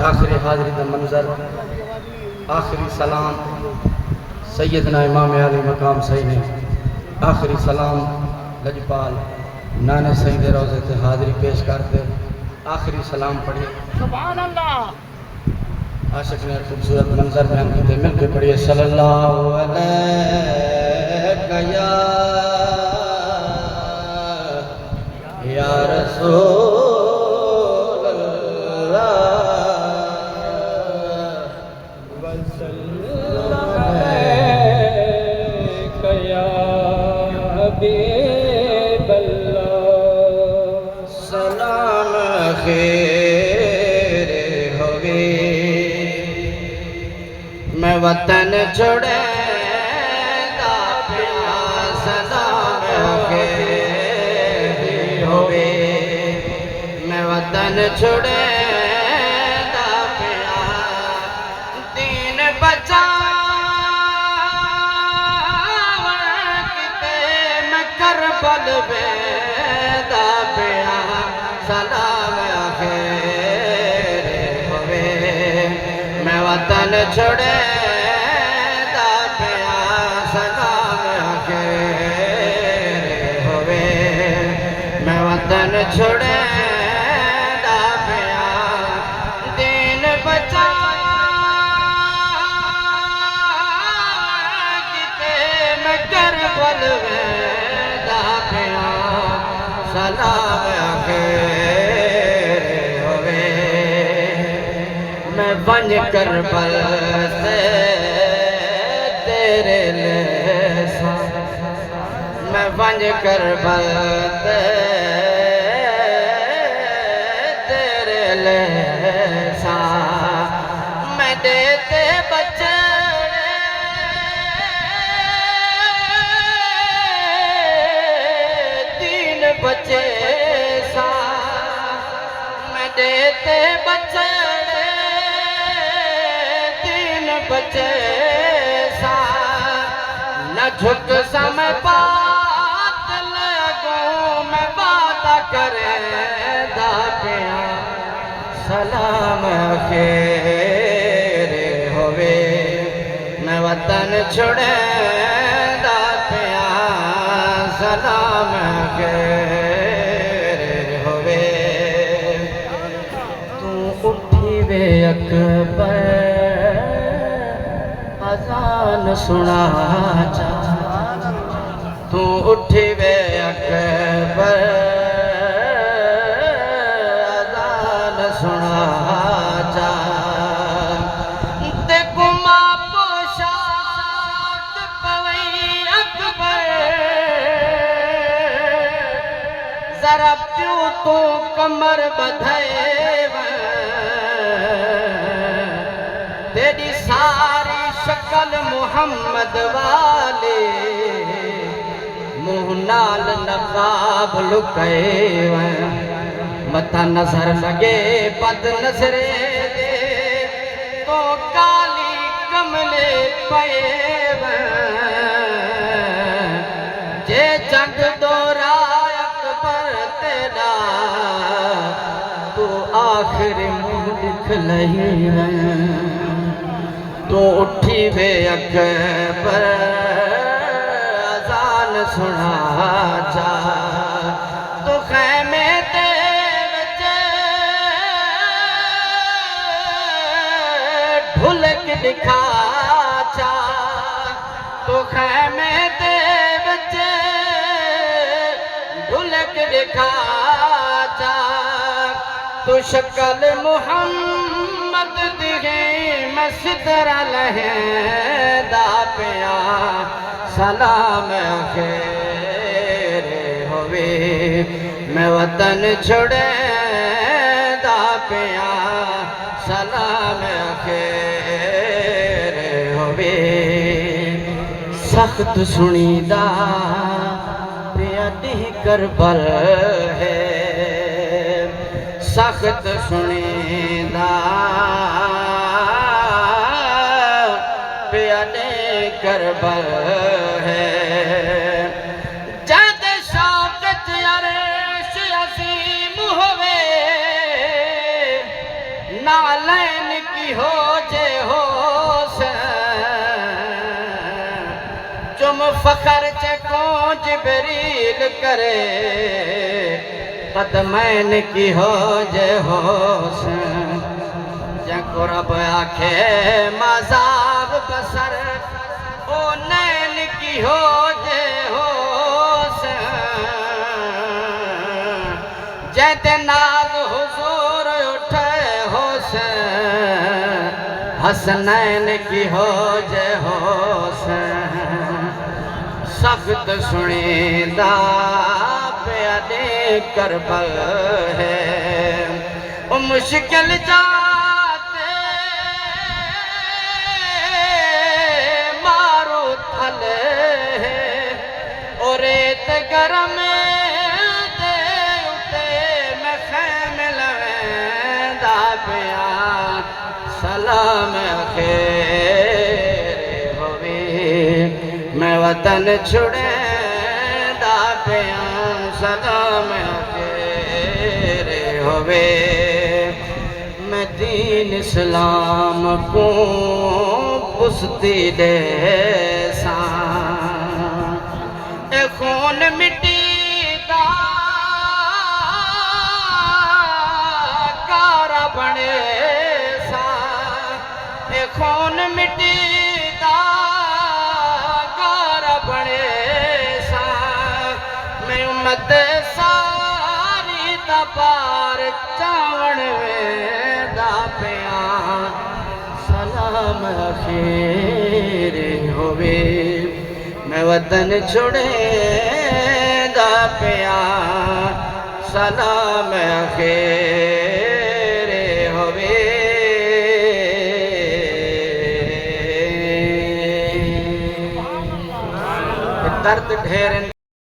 آخری حاضری دا منظر آخری سلام سیدنا امام علی مقام صحیح نے آخری سلام لجپال نانے صحیح دے روزے تے حاضری پیش کرتے آخری سلام پڑھیے سبحان اللہ عاشق نے خوبصورت منظر بیان کرتے مل کے پڑھیے صلی اللہ علیہ یا رسول اللہ وسلم علیک یا حبیب اللہ سلام خیر ہوگی میں وطن چھوڑے دا پیا سلام خیر ہوگی میں وطن چھوڑے دا پیا دین بچا کتے میں کربل بیدا پیا سلام خیر ہوئے میں وطن چھوڑے دا پیا سلام خیر ہوئے میں وطن چھوڑے دا پیا دین بچا کتے میں کربل بیدا پیا سلام خیر ہوئے میں بن کربل سے تیرے لیسا میں بن کربل سے تیرے لیسا میں دیتے بچے بچے سا میں دیتے بچے تین بچے سا نہ جھک سا میں بات لگوں میں بات کرے دا پیا سلام خیر ہوئے میں وطن چھوڑے دا پیا سلام خیر ہوئے تو اٹھی وے اکبر اذان سنا جا تو اٹھی وے اکبر اذان سنا جا دیکھو ماں پوشاک پوئی اکبر ذرا پیوں تو کمر بدھائے تیری ساری شکل محمد والے منہ نال نقاب لکے متھا نظر لگے بد نظرے دے تو کالی کملے پئے جے جنگ دورا تو آخر منہ لکھ لہی ہے تو اٹھی وے اکبر اذان سنا جا تو خیمے دے وچے ڈھلک دکھا جا تو خیمے دے وچے ڈھلک دکھا جا تو شکل محمد دیگے میں سترہ لہے دا پیا سلام خیر ہوئے میں وطن چھوڑے دا پیا سلام خیر ہوئے سخت سنی دا پیا دی کربل ہے سخت سنی دا پیا دی کربل ہے جد شوقت عرش عظیم ہوئے نال سکلین کی ہو جے ہو سے چم فخر چکوں جبریل کرے قدمین کی ہو جے ہو سے جن کو رب آکھے مذاب بسر او نین کی ہو جے ہو سے جیتے ناز حضور اٹھے ہو سے حسنین کی ہو جے ہو سے سخت سنیدہ پیادے کربل ہے او مشکل جاتے مارو تھلے ہے اور ریت گرم دے اتے میں خیم لویں دا پیا سلام خیر ہوئے میں وطن چھڑے دا پیا سلام خیر ہوئے میں دین اسلام کو پستی دے سان اے خون مٹی دا کارا بنے سان اے خون مٹی دا کارا بنے سان میں امت ساری دا پار چاون میں دا پیا سلام خیر ہوئے میں وطن چھوڑے دا پیا سلام خیر ہوئے درد ڈھیر